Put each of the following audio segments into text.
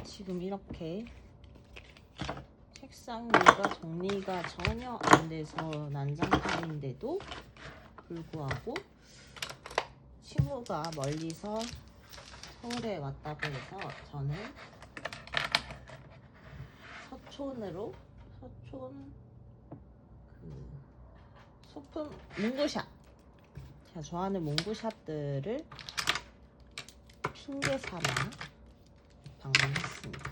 지금 이렇게 책상 위가 정리가 전혀 안 돼서 난장판인데도 불구하고 친구가 멀리서 서울에 왔다고 해서 저는 서촌 소품 문구샵, 제가 좋아하는 문구샵들을 핑계 삼아 방문했습니다.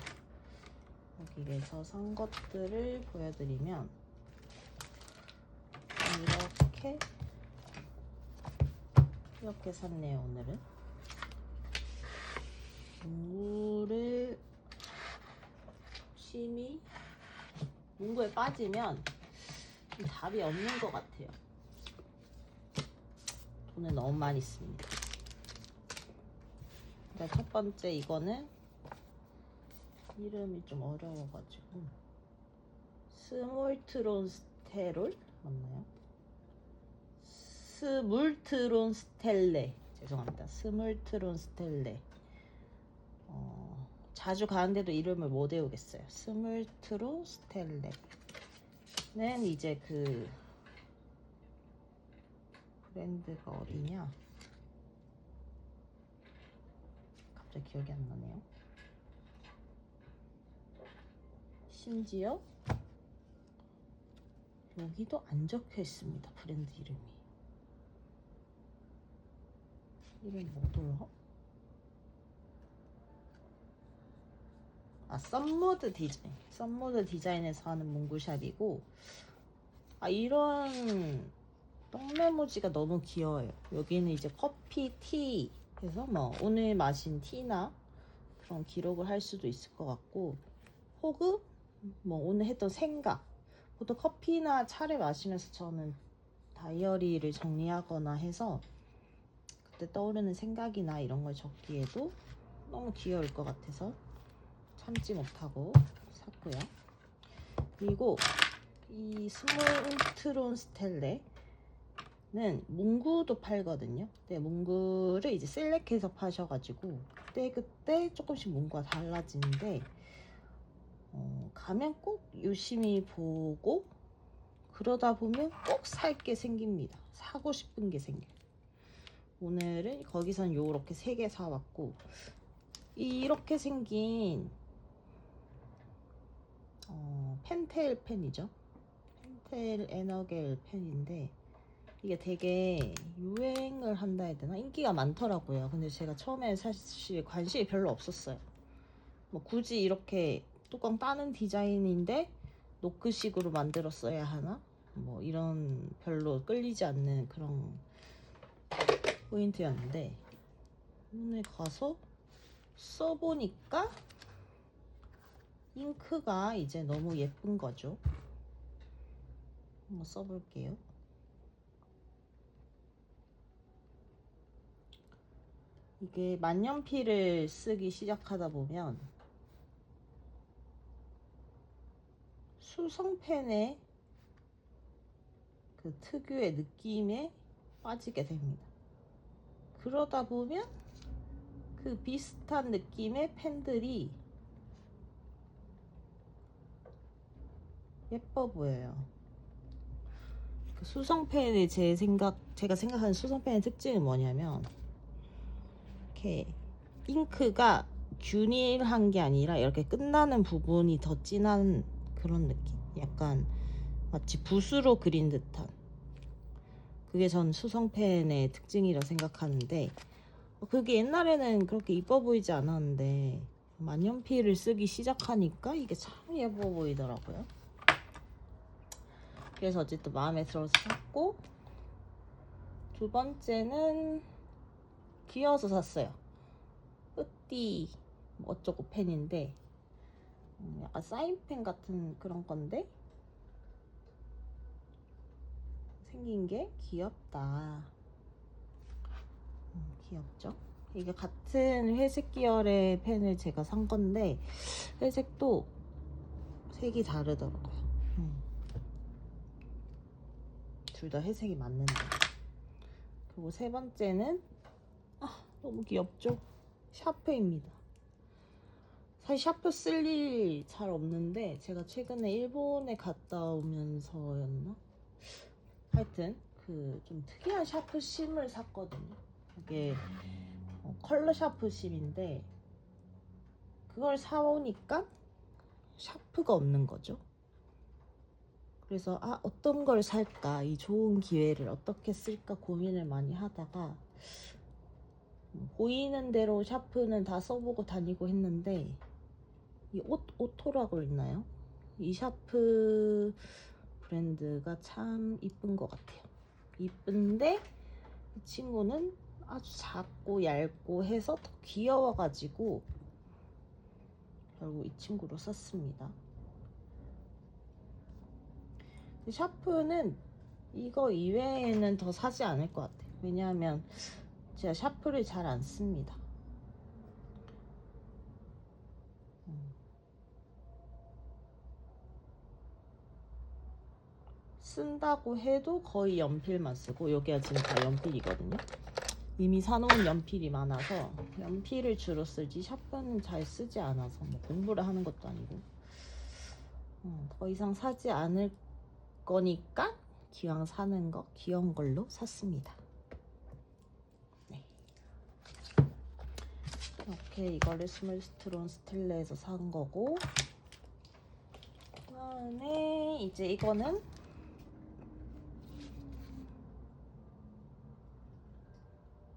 여기에서 산 것들을 보여드리면 이렇게 샀네요. 오늘은 문구를 심히 문구에 빠지면 답이 없는 것 같아요. 돈을 너무 많이 씁니다. 첫 번째 이거는 이름이 좀 어려워가지고 스몰트론스테롤 맞나요? 스물트론스텔레, 죄송합니다. 스물트론스텔레. 자주 가는데도 이름을 못 외우겠어요. 스물트론스텔레는 이제 그 브랜드가 어디냐? 갑자기 기억이 안 나네요. 심지어 여기도 안 적혀 있습니다. 브랜드 이름이. 이름이 뭐더라? 썸모드 디자인. 썸모드 디자인에서 하는 문구샵이고, 이런 똥메모지가 너무 귀여워요. 여기는 이제 커피, 티 해서 뭐 오늘 마신 티나 그런 기록을 할 수도 있을 것 같고, 혹은 뭐 오늘 했던 생각. 보통 커피나 차를 마시면서 저는 다이어리를 정리하거나 해서 그때 떠오르는 생각이나 이런 걸 적기에도 너무 귀여울 것 같아서 참지 못하고 샀고요. 그리고 이 스몰트론 스텔레는 문구도 팔거든요. 근데 문구를 이제 셀렉해서 파셔가지고 그때 조금씩 문구가 달라지는데 가면 꼭 유심히 보고 그러다 보면 꼭 살 게 생깁니다. 사고 싶은 게 생겨요. 오늘은 거기선 요렇게 3개 사왔고, 이렇게 생긴 펜테일 펜이죠. 펜테일 에너겔 펜인데 이게 되게 유행을 한다 해야 되나? 인기가 많더라고요. 근데 제가 처음에 사실 관심이 별로 없었어요. 뭐 굳이 이렇게 뚜껑 따는 디자인인데 노크식으로 만들었어야 하나? 뭐 이런 별로 끌리지 않는 그런 포인트였는데 오늘 가서 써보니까 잉크가 이제 너무 예쁜 거죠. 한번 써볼게요. 이게 만년필을 쓰기 시작하다 보면 수성펜의 그 특유의 느낌에 빠지게 됩니다. 그러다 보면 그 비슷한 느낌의 펜들이 예뻐 보여요. 그 수성펜의 제가 생각하는 수성펜의 특징은 뭐냐면 이렇게 잉크가 균일한 게 아니라 이렇게 끝나는 부분이 더 진한 그런 느낌. 약간 마치 붓으로 그린 듯한. 그게 전 수성펜의 특징이라 생각하는데 그게 옛날에는 그렇게 이뻐 보이지 않았는데 만년필을 쓰기 시작하니까 이게 참 예뻐 보이더라고요. 그래서 어쨌든 마음에 들어서 샀고, 두 번째는 귀여워서 샀어요. 뿌띠 뭐 어쩌고 펜인데 약간 사인펜 같은 그런 건데 생긴 게 귀엽다. 귀엽죠? 이게 같은 회색 계열의 펜을 제가 산 건데 회색도 색이 다르더라고요. 둘 다 회색이 맞는데. 그리고 세 번째는 너무 귀엽죠? 샤프입니다. 사실 샤프 쓸 일이 잘 없는데 제가 최근에 일본에 갔다 오면서였나? 하여튼 그 좀 특이한 샤프 심을 샀거든요. 이게 컬러 샤프 심인데 그걸 사오니까 샤프가 없는 거죠. 그래서 어떤 걸 살까, 이 좋은 기회를 어떻게 쓸까 고민을 많이 하다가 보이는 대로 샤프는 다 써보고 다니고 했는데 이 오토라고 있나요? 이 샤프 브랜드가 참 이쁜 것 같아요. 이쁜데 이 친구는 아주 작고 얇고 해서 더 귀여워가지고 결국 이 친구로 썼습니다. 샤프는 이거 이외에는 더 사지 않을 것 같아요. 왜냐하면 제가 샤프를 잘 안 씁니다. 쓴다고 해도 거의 연필만 쓰고, 여기가 지금 다 연필이거든요. 이미 사놓은 연필이 많아서 연필을 주로 쓰지 샤프는 잘 쓰지 않아서, 뭐 공부를 하는 것도 아니고 더 이상 사지 않을 거니까 기왕 사는 거 귀여운 걸로 샀습니다. 네. 이렇게 이거를 스몰스트론 스틸레에서 산 거고, 그다음에 이제 이거는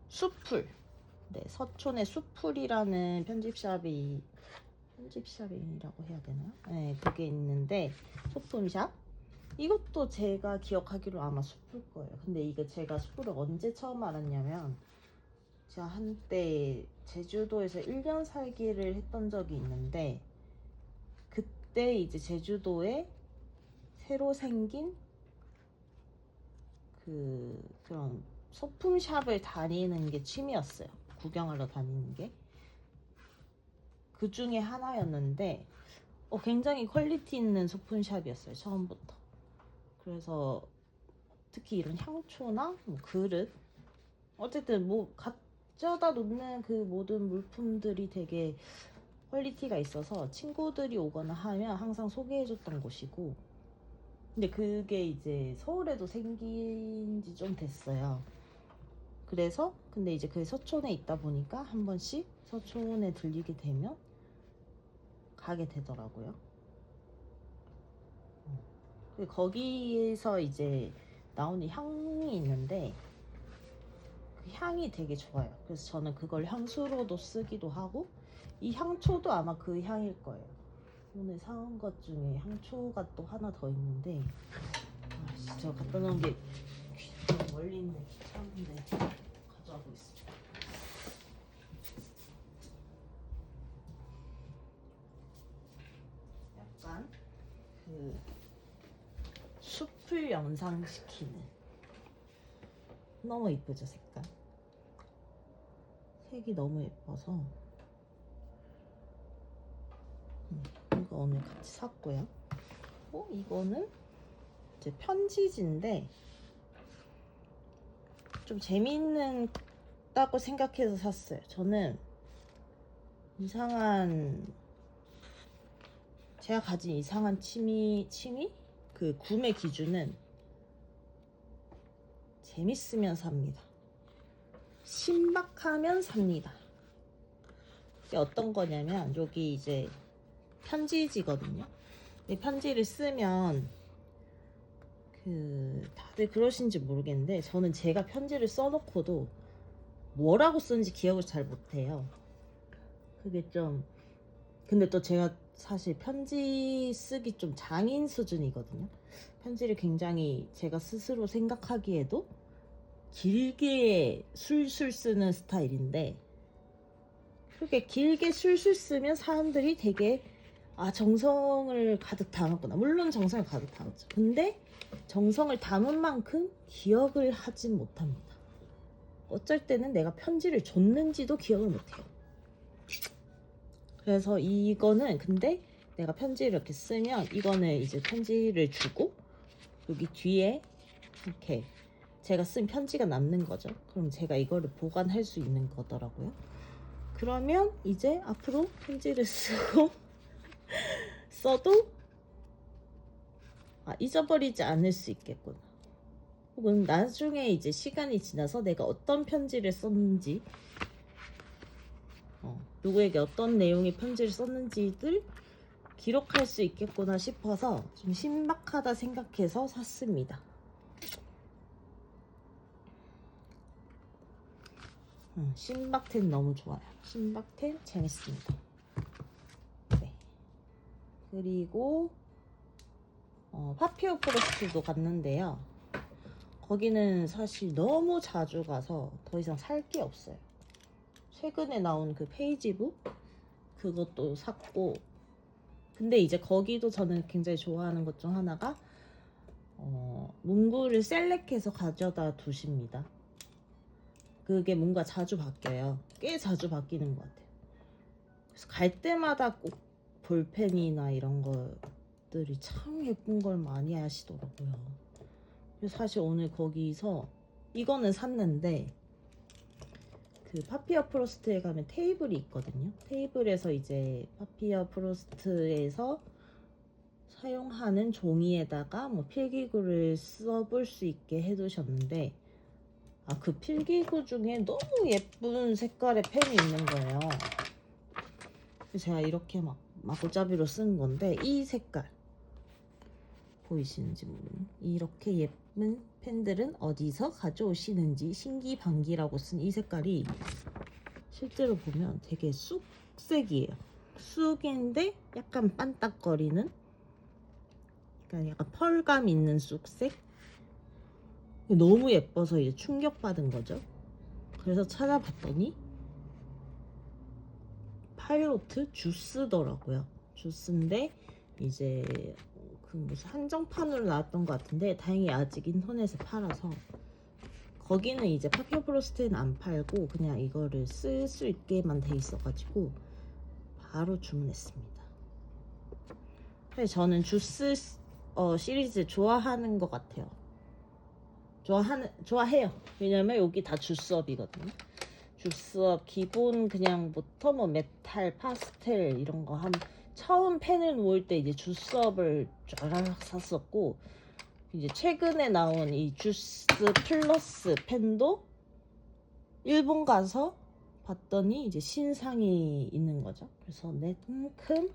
수풀. 네, 서촌의 수풀이라는 편집샵이라고 해야 되나요? 네, 그게 있는데 소품샵. 이것도 제가 기억하기로 아마 수풀 거예요. 근데 이게 제가 수풀을 언제 처음 알았냐면, 제가 한때 제주도에서 1년 살기를 했던 적이 있는데, 그때 이제 제주도에 새로 생긴 그런 소품샵을 다니는 게 취미였어요. 구경하러 다니는 게. 그 중에 하나였는데 굉장히 퀄리티 있는 소품샵이었어요. 처음부터. 그래서 특히 이런 향초나 뭐 그릇, 어쨌든 뭐 가져다 놓는 그 모든 물품들이 되게 퀄리티가 있어서 친구들이 오거나 하면 항상 소개해줬던 곳이고, 근데 그게 이제 서울에도 생긴 지 좀 됐어요. 그래서 근데 이제 그 서촌에 있다 보니까 한 번씩 서촌에 들리게 되면 가게 되더라고요. 거기에서 이제 나오는 향이 있는데 그 향이 되게 좋아요. 그래서 저는 그걸 향수로도 쓰기도 하고, 이 향초도 아마 그 향일 거예요. 오늘 사온 것 중에 향초가 또 하나 더 있는데, 저 갖다 놓은 게 멀리 있네. 귀찮은데 가져가고 있습니다. 약간 그 숲을 연상시키는, 너무 이쁘죠 색깔. 색이 너무 예뻐서 이거 오늘 같이 샀고요. 이거는 이제 편지지인데 좀 재미있다고 생각해서 샀어요. 저는 제가 가진 이상한 취미? 그 구매 기준은 재밌으면 삽니다. 신박하면 삽니다. 이게 어떤 거냐면, 여기 이제 편지지거든요. 이 편지를 쓰면 다들 그러신지 모르겠는데, 저는 제가 편지를 써놓고도 뭐라고 쓰는지 기억을 잘 못해요. 그게 좀, 근데 또 제가 사실 편지 쓰기 좀 장인 수준이거든요. 편지를 굉장히 제가 스스로 생각하기에도 길게 술술 쓰는 스타일인데, 그렇게 길게 술술 쓰면 사람들이 되게 정성을 가득 담았구나. 물론 정성을 가득 담았죠. 근데 정성을 담은 만큼 기억을 하진 못합니다. 어쩔 때는 내가 편지를 줬는지도 기억을 못해요. 그래서 이거는, 근데 내가 편지를 이렇게 쓰면 이거는 이제 편지를 주고 여기 뒤에 이렇게 제가 쓴 편지가 남는 거죠. 그럼 제가 이거를 보관할 수 있는 거더라고요. 그러면 이제 앞으로 편지를 쓰고 써도 잊어버리지 않을 수 있겠구나. 혹은 나중에 이제 시간이 지나서 내가 어떤 편지를 썼는지, 누구에게 어떤 내용의 편지를 썼는지를 기록할 수 있겠구나 싶어서 좀 신박하다 생각해서 샀습니다. 신박템 너무 좋아요. 신박템 재밌습니다. 네. 그리고 파피오 프로스트도 갔는데요. 거기는 사실 너무 자주 가서 더 이상 살 게 없어요. 최근에 나온 그 페이지북 그것도 샀고, 근데 이제 거기도 저는 굉장히 좋아하는 것 중 하나가 문구를 셀렉해서 가져다 두십니다. 그게 뭔가 자주 바뀌어요. 꽤 자주 바뀌는 것 같아요. 그래서 갈 때마다 꼭 볼펜이나 이런 것들이 참 예쁜 걸 많이 하시더라고요. 그래서 사실 오늘 거기서 이거는 샀는데, 그 파피어 프로스트에 가면 테이블이 있거든요. 테이블에서 이제 파피어 프로스트에서 사용하는 종이에다가 뭐 필기구를 써볼 수 있게 해두셨는데, 그 필기구 중에 너무 예쁜 색깔의 펜이 있는 거예요. 그래서 제가 이렇게 막 마구잡이로 쓴 건데, 이 색깔 보이시는지 모르겠네요. 이렇게 예쁜 펜들은 어디서 가져오시는지 신기반기라고 쓴 이 색깔이 실제로 보면 되게 쑥색이에요. 쑥인데 약간 반딱거리는, 그러니까 약간 펄감 있는 쑥색. 너무 예뻐서 이제 충격받은 거죠. 그래서 찾아봤더니 파일로트 주스더라고요. 주스인데 이제 그 무슨 한정판으로 나왔던 것 같은데, 다행히 아직 인터넷에 팔아서, 거기는 이제 파피오 프로스트는 안 팔고 그냥 이거를 쓸 수 있게만 돼 있어가지고 바로 주문했습니다. 사실 저는 주스 시리즈 좋아하는 것 같아요. 좋아해요. 왜냐면 여기 다 주스업이거든요. 주스업 기본 그냥부터 뭐 메탈, 파스텔 이런 거 처음 펜을 모을 때 이제 주스업을 쫙 샀었고, 이제 최근에 나온 이 주스 플러스 펜도 일본 가서 봤더니 이제 신상이 있는 거죠. 그래서 내만큼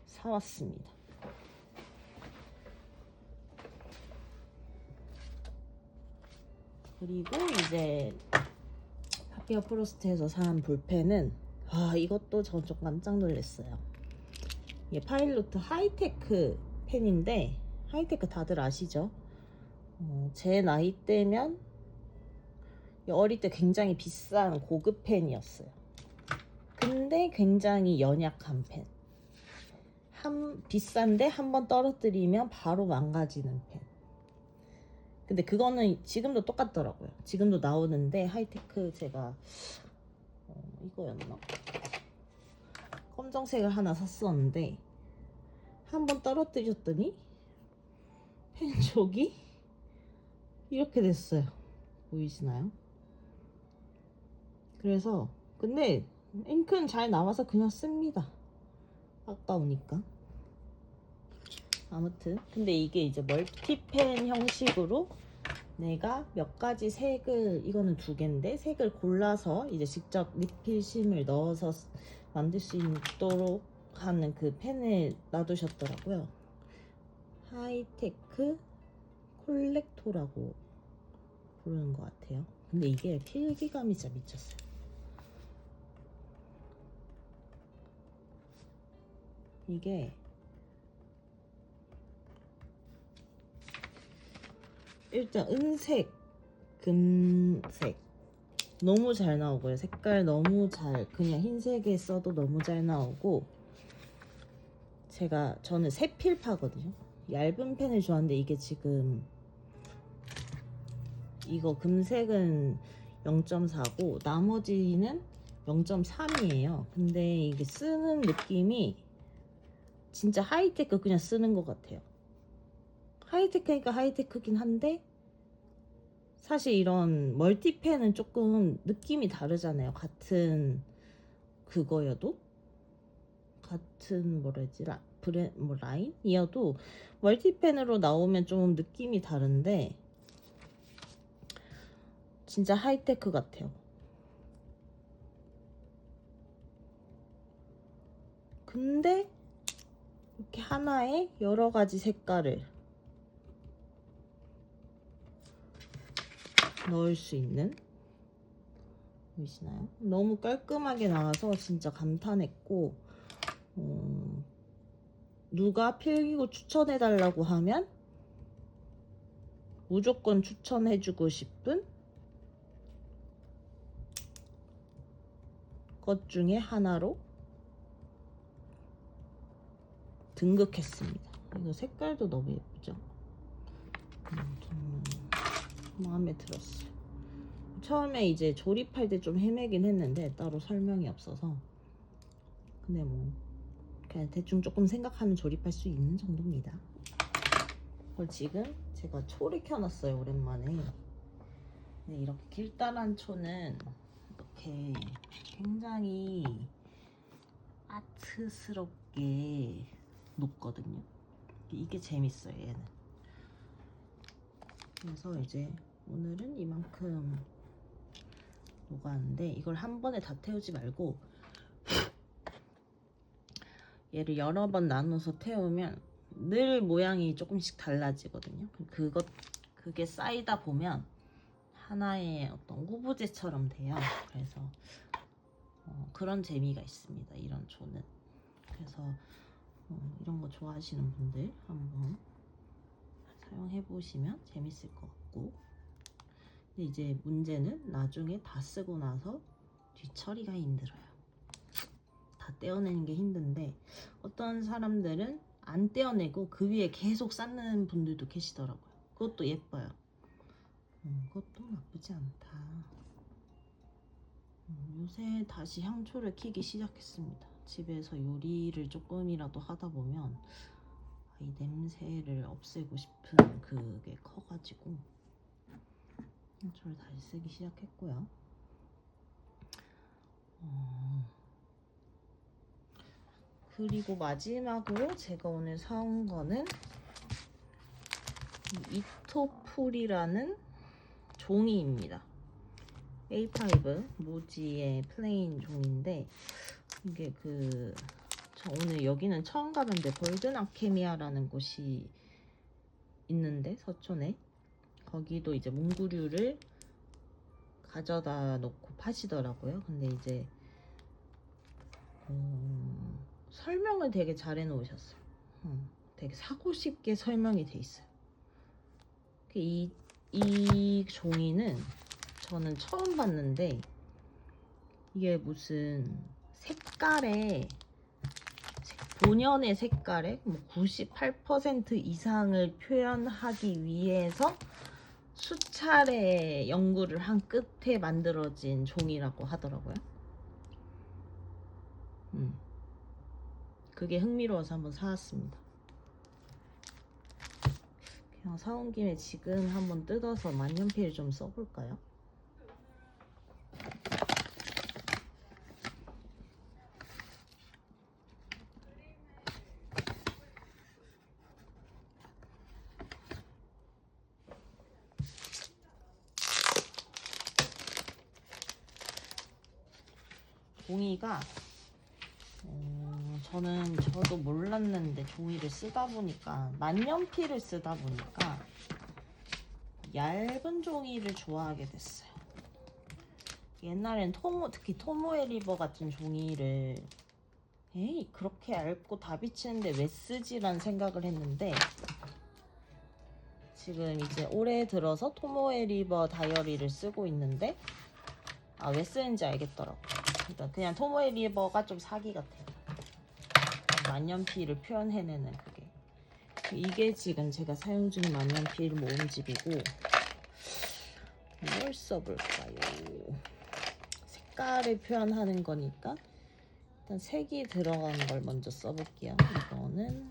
사왔습니다. 그리고 이제 파피어 프로스트에서 산 볼펜은 이것도 전 좀 깜짝 놀랐어요. 이게 파일로트 하이테크 펜인데, 하이테크 다들 아시죠? 제 나이 때면 어릴 때 굉장히 비싼 고급 펜이었어요. 근데 굉장히 연약한 펜. 비싼데 한번 떨어뜨리면 바로 망가지는 펜. 근데 그거는 지금도 똑같더라고요. 지금도 나오는데, 하이테크 제가 이거였나? 검정색을 하나 샀었는데 한번 떨어뜨렸더니 펜 쪽이 이렇게 됐어요. 보이시나요? 그래서 근데 잉크는 잘 나와서 그냥 씁니다. 아까우니까. 아무튼 근데 이게 이제 멀티펜 형식으로 내가 몇 가지 색을, 이거는 2개인데 색을 골라서 이제 직접 리필심을 넣어서 만들 수 있도록 하는 그 펜을 놔두셨더라고요. 하이테크 콜렉토라고 부르는 것 같아요. 근데 이게 필기감이 진짜 미쳤어요. 이게 일단 은색, 금색 너무 잘 나오고요. 색깔 너무 그냥 흰색에 써도 너무 잘 나오고, 저는 세필파거든요. 얇은 펜을 좋아하는데 이게 지금 이거 금색은 0.4고 나머지는 0.3이에요. 근데 이게 쓰는 느낌이 진짜 하이테크 그냥 쓰는 것 같아요. 하이테크니까 하이테크긴 한데, 사실 이런 멀티펜은 조금 느낌이 다르잖아요. 같은 그거여도 같은 뭐라지 라인이어도 멀티펜으로 나오면 좀 느낌이 다른데 진짜 하이테크 같아요. 근데 이렇게 하나에 여러 가지 색깔을 넣을 수 있는, 보이시나요? 너무 깔끔하게 나와서 진짜 감탄했고, 누가 필기구 추천해달라고 하면 무조건 추천해주고 싶은 것 중에 하나로 등극했습니다. 이거 색깔도 너무 예쁘죠? 정말 마음에 들었어요. 처음에 이제 조립할 때 좀 헤매긴 했는데 따로 설명이 없어서, 근데 뭐 그냥 대충 조금 생각하면 조립할 수 있는 정도입니다. 그걸 지금 제가 초를 켜놨어요, 오랜만에. 근데 이렇게 길다란 초는 이렇게 굉장히 아트스럽게 녹거든요. 이게 재밌어요, 얘는. 그래서 이제 오늘은 이만큼 녹았는데, 이걸 한 번에 다 태우지 말고 얘를 여러 번 나눠서 태우면 늘 모양이 조금씩 달라지거든요. 그게 쌓이다 보면 하나의 어떤 후보제처럼 돼요. 그래서 그런 재미가 있습니다, 이런 조는. 그래서 이런 거 좋아하시는 분들 한번 사용해 보시면 재밌을 것 같고, 근데 이제 문제는 나중에 다 쓰고 나서 뒤처리가 힘들어요. 다 떼어내는 게 힘든데, 어떤 사람들은 안 떼어내고 그 위에 계속 쌓는 분들도 계시더라고요. 그것도 예뻐요. 그것도 나쁘지 않다. 요새 다시 향초를 키기 시작했습니다. 집에서 요리를 조금이라도 하다 보면 이 냄새를 없애고 싶은 그게 커가지고 향초를 다시 쓰기 시작했고요. 그리고 마지막으로 제가 오늘 사온 거는 이토풀이라는 종이입니다. A5 모지의 플레인 종인데, 이게 저 오늘 여기는 처음 가봤는데 골든 아케미아라는 곳이 있는데, 서촌에 거기도 이제 몽구류를 가져다 놓고 파시더라고요. 근데 이제 설명을 되게 잘 해놓으셨어요. 되게 사고 싶게 설명이 돼 있어요. 이 종이는 저는 처음 봤는데, 이게 무슨 본연의 색깔의 98% 이상을 표현하기 위해서 수차례 연구를 한 끝에 만들어진 종이라고 하더라고요. 그게 흥미로워서 한번 사왔습니다. 그냥 사온 김에 지금 한번 뜯어서 만년필 좀 써볼까요? 종이가 저도 몰랐는데 종이를 쓰다 보니까, 만년필을 쓰다 보니까 얇은 종이를 좋아하게 됐어요. 옛날엔 특히 토모에리버 같은 종이를 에이 그렇게 얇고 다 비치는데 왜 쓰지란 생각을 했는데, 지금 이제 올해 들어서 토모에리버 다이어리를 쓰고 있는데 왜 쓰는지 알겠더라고요. 그러니까 그냥 토모에리버가 좀 사기 같아요. 만년필을 표현해내는 그게. 이게 지금 제가 사용 중인 만년필 모음집이고, 뭘 써볼까요? 색깔을 표현하는 거니까 일단 색이 들어간 걸 먼저 써볼게요. 이거는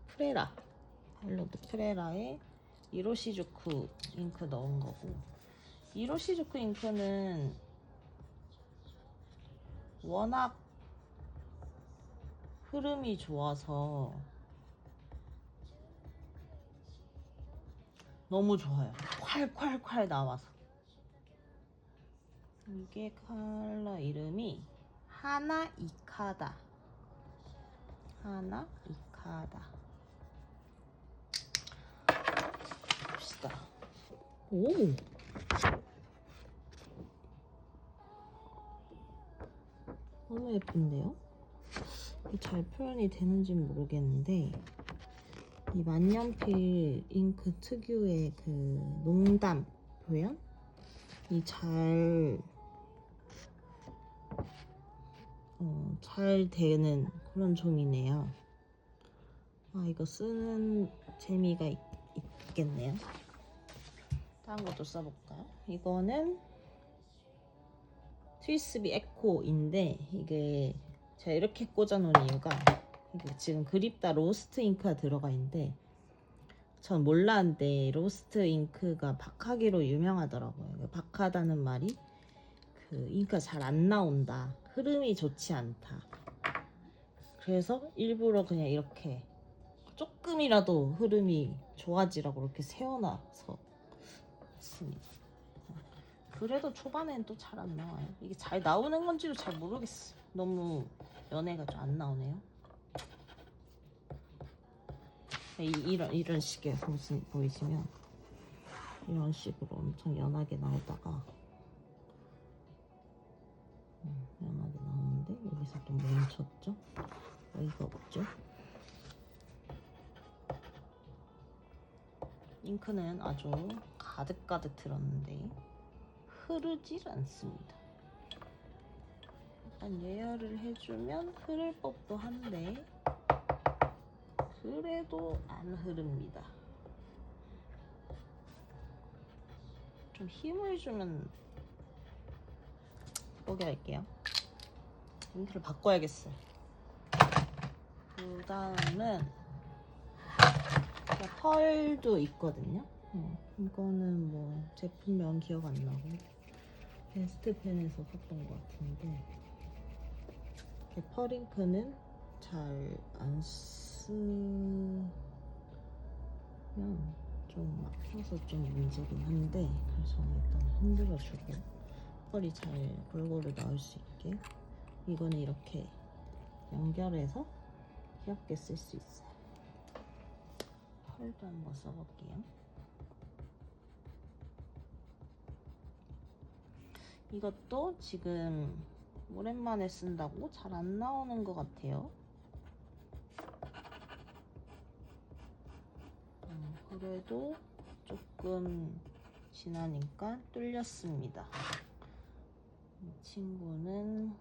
프레라, 헬로드 프레라의 이로시주쿠 잉크 넣은 거고, 이로시주쿠 잉크는 워낙 흐름이 좋아서 너무 좋아요. 콸콸콸 나와서. 이게 컬러 이름이 하나 이카다. 하나 이카다. 봅시다. 오! 너무 예쁜데요? 잘 표현이 되는지는 모르겠는데 이 만년필 잉크 특유의 그 농담 표현이 잘 되는 그런 종이네요. 아, 이거 쓰는 재미가 있겠네요. 다른 것도 써볼까요? 이거는 트위스비 에코인데 이게 제가 이렇게 꽂아놓은 이유가 이게 지금 그립다 로스트 잉크가 들어가 있는데 전 몰랐는데 로스트 잉크가 박하기로 유명하더라고요. 박하다는 말이 그 잉크가 잘 안 나온다, 흐름이 좋지 않다. 그래서 일부러 그냥 이렇게 조금이라도 흐름이 좋아지라고 이렇게 세워놔서 했습니다. 그래도 초반에는 또 잘 안 나와요. 이게 잘 나오는 건지도 잘 모르겠어요. 너무 연해가 좀 안 나오네요. 이런 식의 보이시면 이런 식으로 엄청 연하게 나오다가 연하게 나오는데 여기서 또 멈췄죠? 어이가 없죠? 잉크는 아주 가득가득 들었는데 흐르질 않습니다. 약간 예열을 해주면 흐를 법도 한데 그래도 안 흐릅니다. 좀 힘을 주면 보게 할게요. 잉크를 바꿔야겠어요. 그 다음은 펄도 있거든요. 이거는 뭐 제품명 기억 안 나고 베스트펜에서 샀던 것 같은데 펄 잉크는 잘 안 쓰면 좀 막혀서 좀 문제긴 한데 그래서 일단 흔들어주고 펄이 잘 골고루 나올 수 있게 이거는 이렇게 연결해서 귀엽게 쓸 수 있어요. 펄도 한번 써볼게요. 이것도 지금 오랜만에 쓴다고 잘 안 나오는 것 같아요. 그래도 조금 지나니까 뚫렸습니다. 이 친구는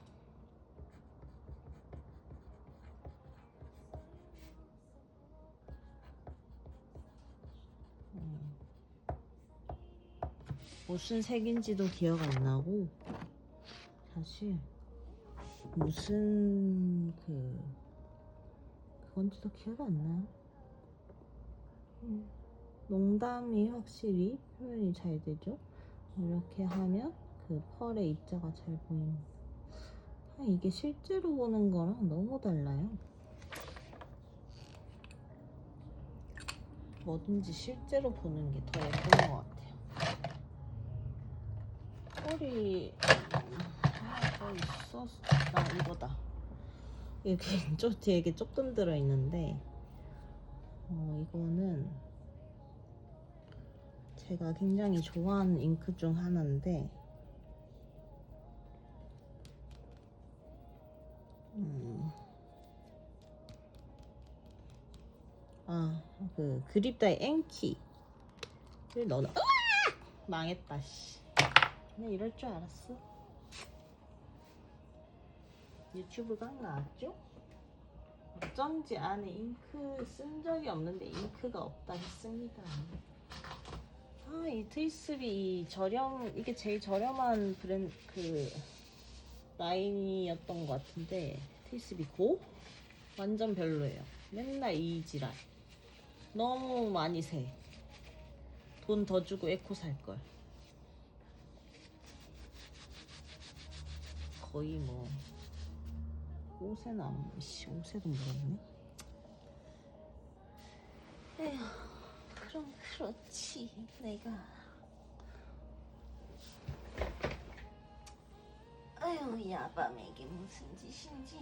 무슨 색인지도 기억 안 나고 사실 무슨 그건지도 기억 안 나요. 농담이 확실히 표현이 잘 되죠. 이렇게 하면 그 펄의 입자가 잘 보입니다. 이게 실제로 보는 거랑 너무 달라요. 뭐든지 실제로 보는 게 더 예쁜 것 같아요. 펄이 더 있었어. 이거다. 이렇게 되게 조금 들어있는데 이거는 제가 굉장히 좋아하는 잉크 중 하나인데 그 그립다의 앵키를 넣어놔. 망했다 씨. 그냥 이럴 줄 알았어. 유튜브 각 나왔죠? 어쩐지 안에 잉크 쓴 적이 없는데 잉크가 없다 했습니다. 이 트위스비 이게 제일 저렴한 브랜드 라인이었던 것 같은데 트위스비 고? 완전 별로예요. 맨날 이 지랄. 너무 많이 새. 돈 더 주고 에코 살걸. 거의 뭐 옷에는 안, 옷에도 묻었네. 에휴, 그럼 그렇지. 내가 아유, 야밤에게 무슨 짓인지.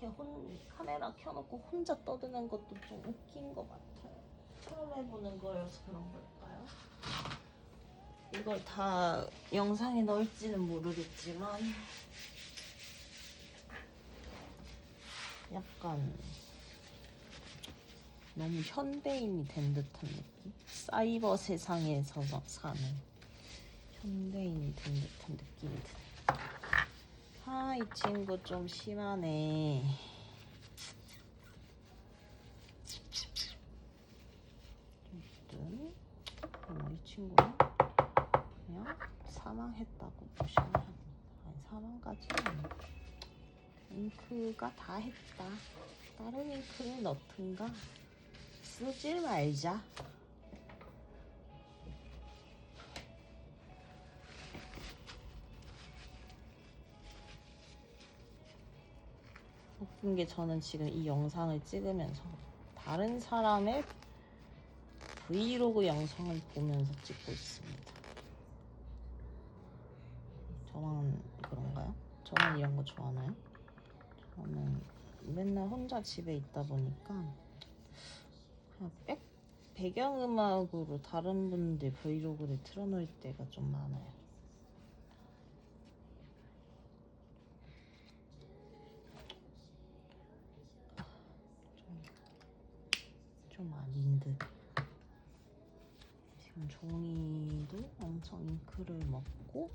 이렇게 카메라 켜놓고 혼자 떠드는 것도 좀 웃긴 것 같아요. 처음 해보는 거여서 그런 걸까요? 이걸 다 영상에 넣을지는 모르겠지만 약간 너무 현대인이 된 듯한 느낌? 사이버 세상에서 사는 현대인이 된 듯한 느낌이 드네. 아, 이 친구 좀 심하네. 어쨌든 이 친구는 그냥 사망했다고 보시면 합니다. 아니, 사망까지는 잉크가 다 했다. 다른 잉크를 넣든가 쓰질 말자. 웃긴 게 저는 지금 이 영상을 찍으면서 다른 사람의 브이로그 영상을 보면서 찍고 있습니다. 저만 그런가요? 저만 이런 거 좋아하나요? 저는 맨날 혼자 집에 있다 보니까 그냥 배경음악으로 다른 분들 브이로그를 틀어놓을 때가 좀 많아요. 좀 아닌 듯. 지금 종이도 엄청 잉크를 먹고,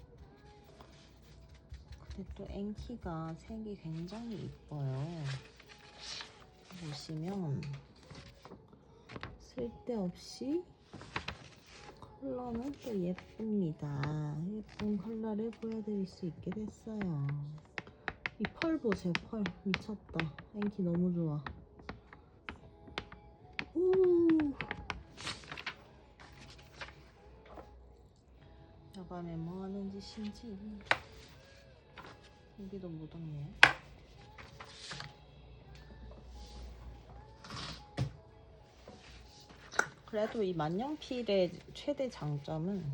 근데 또 앵키가 색이 굉장히 이뻐요. 보시면 쓸데없이 컬러는 또 예쁩니다. 예쁜 컬러를 보여드릴 수 있게 됐어요. 이 펄 보세요. 펄 미쳤다. 앵키 너무 좋아. 오. 야밤에 뭐 하는 짓인지. 여기도 묻었네요. 그래도 이 만년필의 최대 장점은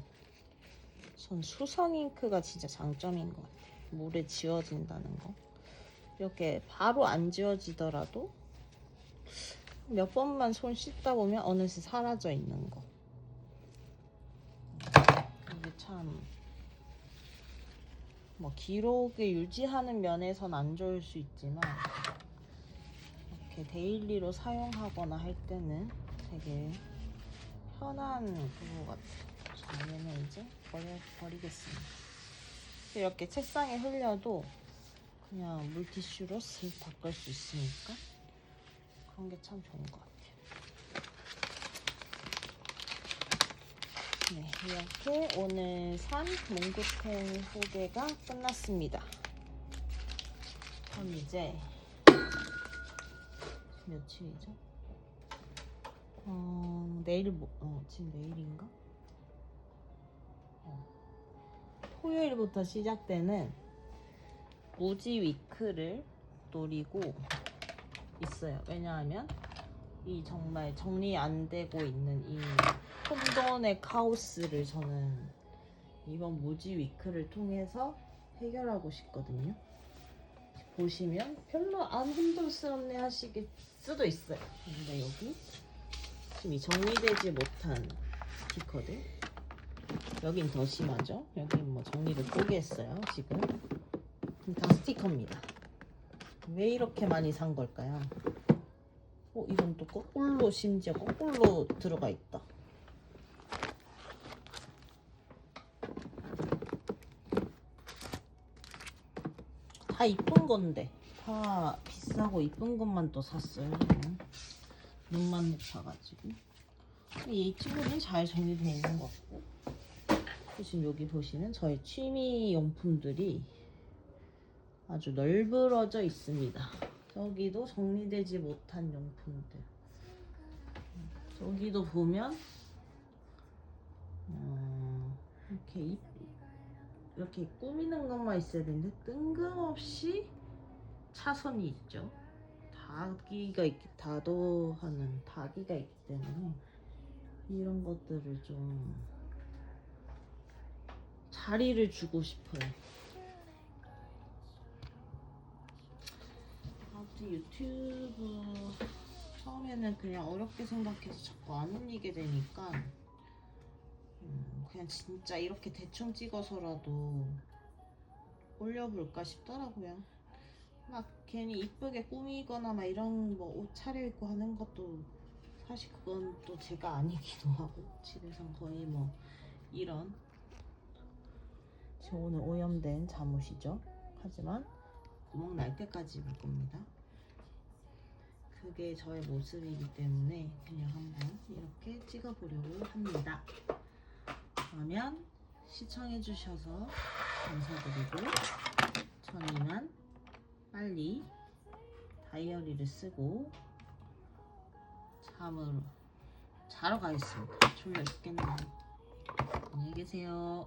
전 수성 잉크가 진짜 장점인 것 같아요. 물에 지워진다는 거. 이렇게 바로 안 지워지더라도 몇 번만 손 씻다 보면 어느새 사라져 있는 거. 이게 참 뭐 기록을 유지하는 면에선 안 좋을 수 있지만 이렇게 데일리로 사용하거나 할 때는 되게 편한 그거 같아요. 자, 얘는 이제 버리겠습니다. 이렇게 책상에 흘려도 그냥 물티슈로 슥 닦을 수 있으니까 그런 게 참 좋은 것 같아요. 네, 이렇게 오늘 산 몽구텐 소개가 끝났습니다. 그럼 이제 며칠이죠? 내일 지금 내일인가? 토요일부터 시작되는 무지 위크를 노리고 있어요. 왜냐하면 이 정말 정리 안 되고 있는 이 혼돈의 카오스를 저는 이번 무지 위크를 통해서 해결하고 싶거든요. 보시면 별로 안 혼돈스럽네 하시길 수도 있어요. 근데 여기 지금 이 정리되지 못한 스티커들, 여긴 더 심하죠? 여긴 뭐 정리를 포기했어요. 지금 다 스티커입니다. 왜 이렇게 많이 산 걸까요? 이건 또 거꾸로, 심지어 거꾸로 들어가 있다. 다 이쁜 건데, 다 비싸고 이쁜 것만 또 샀어요. 눈만 높아가지고. 이 친구는 잘 정리되어 있는 것 같고, 지금 여기 보시면 저의 취미 용품들이 아주 널브러져 있습니다. 저기도 정리되지 못한 용품들. 저기도 보면 이렇게 이렇게 꾸미는 것만 있어야 되는데 뜬금없이 차선이 있죠. 다도하는 닭이가 있기 때문에 이런 것들을 좀 자리를 주고 싶어요. 아무튼 유튜브 처음에는 그냥 어렵게 생각해서 자꾸 안 올리게 되니까 그냥 진짜 이렇게 대충 찍어서라도 올려볼까 싶더라고요. 막 괜히 이쁘게 꾸미거나 막 이런 뭐 옷 차려입고 하는 것도 사실 그건 또 제가 아니기도 하고 집에선 거의 뭐 이런 지금 오늘 오염된 잠옷이죠. 하지만 구멍 날 때까지 입을 겁니다. 그게 저의 모습이기 때문에 그냥 한번 이렇게 찍어보려고 합니다. 그러면 시청해주셔서 감사드리고 전 이만 빨리 다이어리를 쓰고 자러 가겠습니다. 졸려 죽겠네요. 안녕히 계세요.